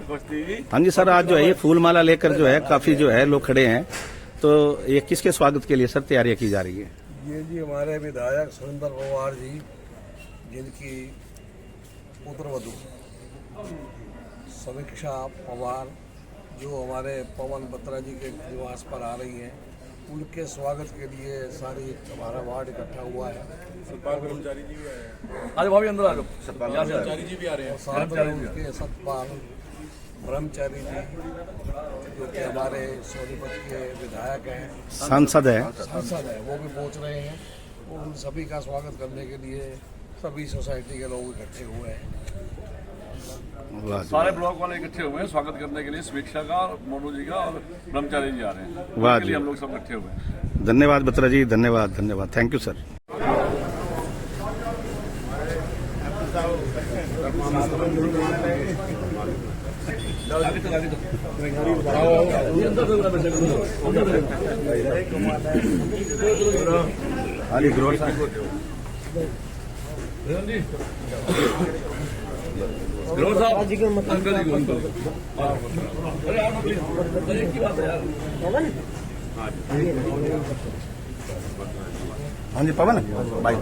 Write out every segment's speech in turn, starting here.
हाँ जी सर, आज जो है ये फूल माला लेकर जो है काफी जो है लोग खड़े हैं, तो ये किसके स्वागत के लिए सर तैयारियां की जा रही है? ये जी हमारे विधायक सुरेंद्र पवार जी, जिनकी पुत्रवधू समीक्षा पवार जो हमारे पवन बत्रा जी के निवास पर आ रही हैं, उनके स्वागत के लिए सारी हमारा वार्ड इकट्ठा हुआ है। सतपाल ब्रह्मचारी जी भी आए हैं। आज भाभी अंदर आ जाओ। सतपाल ब्रह्मचारी जी भी आ रहे हैं। साथ में उनके सतपाल ब्रह्मचारी जी जो कि हमारे सोनीपत के विधायक हैं, सांसद है, वो भी पहुंच रहे हैं। उन सभी का स्वागत करने के लिए सभी सोसाइटी के लोग इकट्ठे हुए हैं। सारे ब्लॉक वाले इकट्ठे हुए हैं स्वागत करने के लिए। समीक्षा का, मोनू जी का और ब्रह्मचारी जी आ रहे हैं। वाह उनके लिए जी। हम लोग सब इकट्ठे हुए हैं। धन्यवाद बत्रा जी, धन्यवाद धन्यवाद, थैंक यू सर। ग्रोवर साहब, अंकल जी को अरे आओ ना प्लीज। अरे की बात है यार। हाँ जी पवन बाइक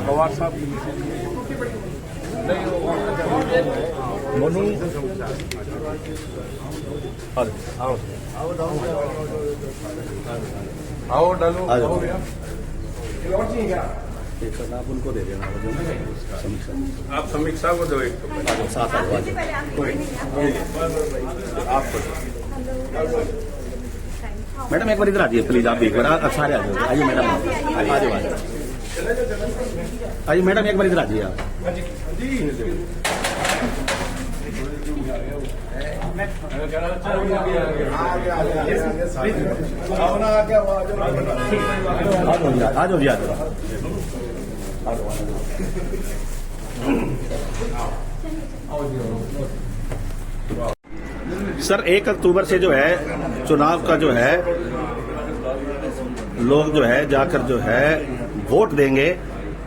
पवार साहब, मोनू, आओ डालो, आओ भैया। आप उनको दे देना, आप समीक्षा को दो एक तो साथ आपको मैडम एक बार इधर आ जाइए प्लीज, आप भी एक बार सारे आ जाओ। आइए मैडम, आ जाओ आइए मैडम, एक बार इधर आ जाइए आप। आ जाओ जी, आ जाओ। सर 1 अक्टूबर से जो है चुनाव का जो है लोग जो है जाकर जो है वोट देंगे,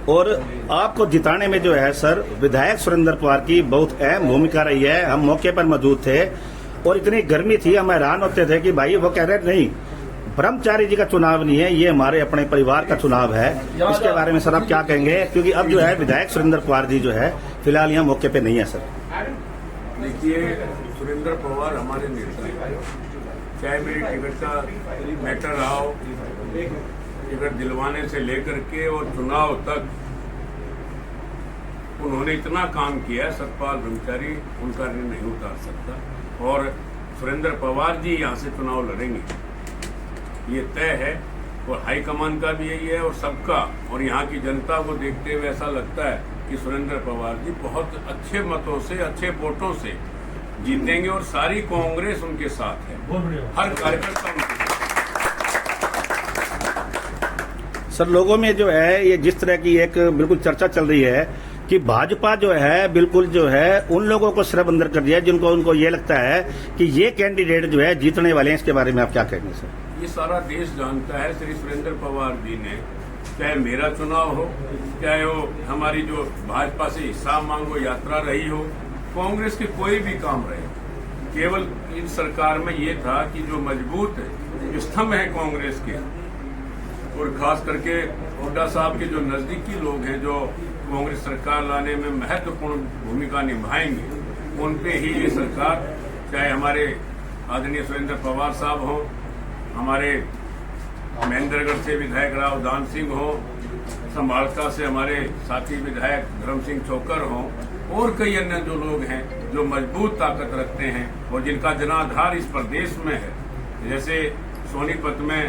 और आपको जिताने में जो है सर विधायक सुरेंद्र पवार की बहुत अहम भूमिका रही है। हम मौके पर मौजूद थे और इतनी गर्मी थी, हम हैरान होते थे कि भाई वो कह रहे नहीं, ब्रह्मचारी जी का चुनाव नहीं है, ये हमारे अपने परिवार का चुनाव है। इसके बारे में सर आप क्या कहेंगे, क्योंकि अब जो है विधायक सुरेंद्र पवार जी जो है फिलहाल यहाँ मौके पे नहीं है सर। देखिए, सुरेंद्र पवार हमारे नेता हैं। चाहे मेरी टिकट का मैटर रहा हो, टिकट दिलवाने से लेकर के और चुनाव तक उन्होंने इतना काम किया है, सतपाल ब्रह्मचारी उनका ऋण नहीं उतार सकता। और सुरेंद्र पवार जी यहाँ से चुनाव लड़ेंगे, ये तय है। और हाईकमान का भी यही है और सबका, और यहाँ की जनता को देखते हुए ऐसा लगता है कि सुरेंद्र पवार जी बहुत अच्छे मतों से, अच्छे वोटों से जीतेंगे और सारी कांग्रेस उनके साथ है, हर कार्यकर्ता उनके साथ। सर लोगों में जो है ये जिस तरह की एक बिल्कुल चर्चा चल रही है कि भाजपा जो है बिल्कुल जो है उन लोगों को सिर्फ अंदर कर दिया जिनको उनको ये लगता है कि ये कैंडिडेट जो है जीतने वाले हैं। इसके बारे में आप क्या कहेंगे सर? ये सारा देश जानता है, श्री सुरेंद्र पवार जी ने, चाहे मेरा चुनाव हो, चाहे वो हमारी जो भाजपा से हिस्सा मांगो यात्रा रही हो, कांग्रेस के कोई भी काम रहे, केवल इन सरकार में ये था कि जो मजबूत स्तंभ है कांग्रेस के, और खास करके हुड्डा साहब के जो नजदीकी लोग हैं जो कांग्रेस सरकार लाने में महत्वपूर्ण भूमिका निभाएंगे, उन पे ही ये सरकार, चाहे हमारे आदरणीय सुरेंद्र पवार साहब हों, हमारे महेंद्रगढ़ से विधायक राव दान सिंह हो, संभालका से हमारे साथी विधायक धर्म सिंह चौकर हों, और कई अन्य जो लोग हैं जो मजबूत ताकत रखते हैं और जिनका जनाधार इस प्रदेश में है। जैसे सोनीपत में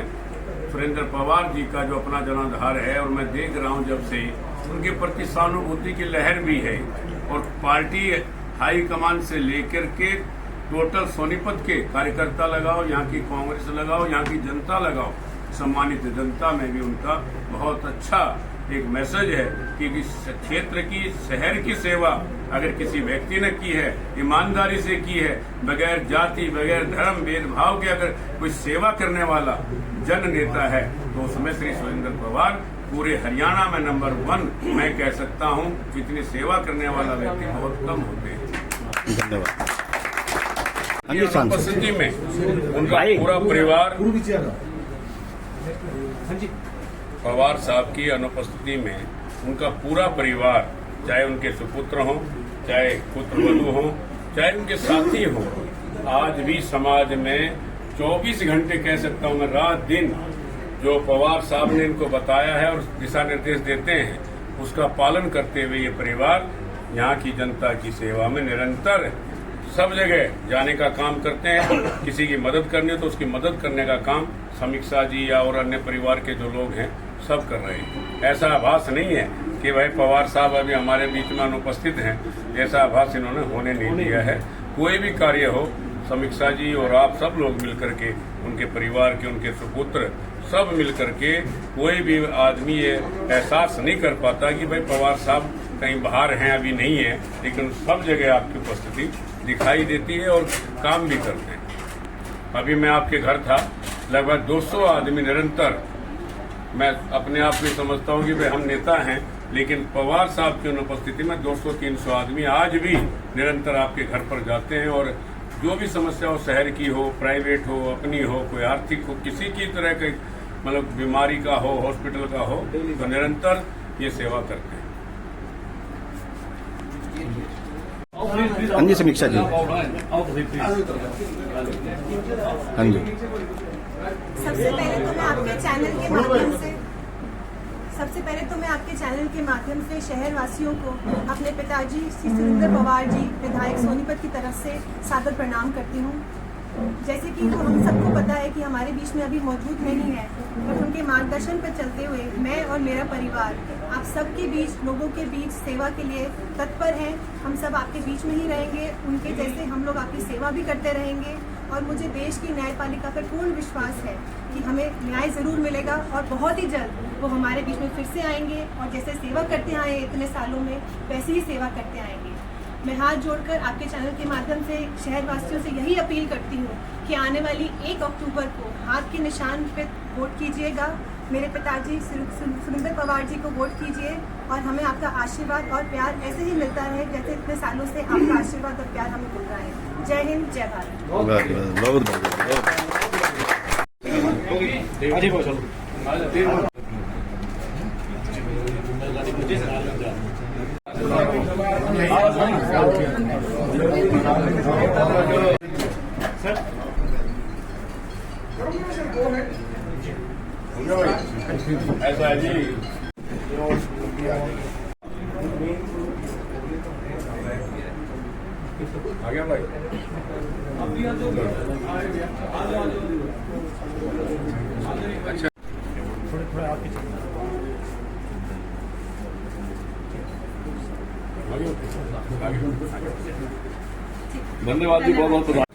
सुरेंद्र पवार जी का जो अपना जनाधार है, और मैं देख रहा हूं जब से उनके प्रति सहानुभूति की लहर भी है, और पार्टी हाईकमान से लेकर के टोटल सोनीपत के कार्यकर्ता लगाओ, यहाँ की कांग्रेस लगाओ, यहाँ की जनता लगाओ, सम्मानित जनता में भी उनका बहुत अच्छा एक मैसेज है कि इस क्षेत्र की, शहर की सेवा अगर किसी व्यक्ति ने की है, ईमानदारी से की है, बगैर जाति, बगैर धर्म भेदभाव के अगर कोई सेवा करने वाला जन नेता है, तो उसमें श्री सुरेंद्र पवार पूरे हरियाणा में नंबर 1 मैं कह सकता हूं। इतनी सेवा करने वाला व्यक्ति बहुत कम होते हैं। धन्यवाद। ये उपस्थिति में उनका पूरा परिवार, पवार साहब की अनुपस्थिति में उनका पूरा परिवार, चाहे उनके सुपुत्र हों, चाहे पुत्रवधू हों, चाहे उनके साथी हों, आज भी समाज में 24 घंटे कह सकता हूं मैं, रात दिन जो पवार साहब ने इनको बताया है और दिशा निर्देश देते हैं, उसका पालन करते हुए ये परिवार यहाँ की जनता की सेवा में निरंतर सब जगह जाने का काम करते हैं। किसी की मदद करनी हो तो उसकी मदद करने का काम समीक्षा जी या और अन्य परिवार के जो लोग हैं सब कर रहे हैं। ऐसा आभास नहीं है कि भाई पवार साहब अभी हमारे बीच में अनुपस्थित हैं, ऐसा आभास इन्होंने होने नहीं दिया है। कोई भी कार्य हो, समीक्षा जी और आप सब लोग मिलकर के, उनके परिवार के, उनके सुपुत्र सब मिलकर के, कोई भी आदमी ये एहसास नहीं कर पाता कि भाई पवार साहब कहीं बाहर हैं, अभी नहीं है, लेकिन सब जगह आपकी उपस्थिति दिखाई देती है और काम भी करते हैं। अभी मैं आपके घर था, लगभग 200 आदमी निरंतर, मैं अपने आप में समझता हूं कि भाई हम नेता हैं, लेकिन पवार साहब की अनुपस्थिति में 200-300 आदमी आज भी निरंतर आपके घर पर जाते हैं और जो भी समस्या हो, शहर की हो, प्राइवेट हो, अपनी हो, कोई आर्थिक हो, किसी की तरह का मतलब बीमारी का हो, हॉस्पिटल का हो, तो निरंतर ये सेवा करते हैं। हाँ जी समीक्षा जी। हाँ जी। सबसे पहले तो मैं आपके चैनल के माध्यम से शहर वासियों को अपने पिताजी श्री सुरेंद्र पवार जी विधायक सोनीपत की तरफ से सादर प्रणाम करती हूँ। जैसे कि हम सबको पता है कि हमारे बीच में अभी मौजूद नहीं है, बट उनके मार्गदर्शन पर चलते हुए मैं और मेरा परिवार आप सबके बीच, लोगों के बीच सेवा के लिए तत्पर हैं। हम सब आपके बीच में ही रहेंगे, उनके जैसे हम लोग आपकी सेवा भी करते रहेंगे और मुझे देश की न्यायपालिका पर पूर्ण विश्वास है कि हमें न्याय जरूर मिलेगा और बहुत ही जल्द वो हमारे बीच में फिर से आएंगे और जैसे सेवा करते आए इतने सालों में, वैसे ही सेवा करते आएंगे। मैं हाथ जोड़कर आपके चैनल के माध्यम से शहर वासियों से यही अपील करती हूँ कि आने वाली 1 अक्टूबर को हाथ के निशान पे वोट कीजिएगा, मेरे पिताजी सुरेंद्र पवार जी को वोट कीजिए और हमें आपका आशीर्वाद और प्यार ऐसे ही मिलता रहे जैसे इतने सालों से आपका आशीर्वाद और प्यार हमें मिल रहा है। जय हिंद, जय भारत। ऐसा है जी। आ गया भाई। अच्छा, थोड़े आपके धन्यवाद जी, बहुत बहुत।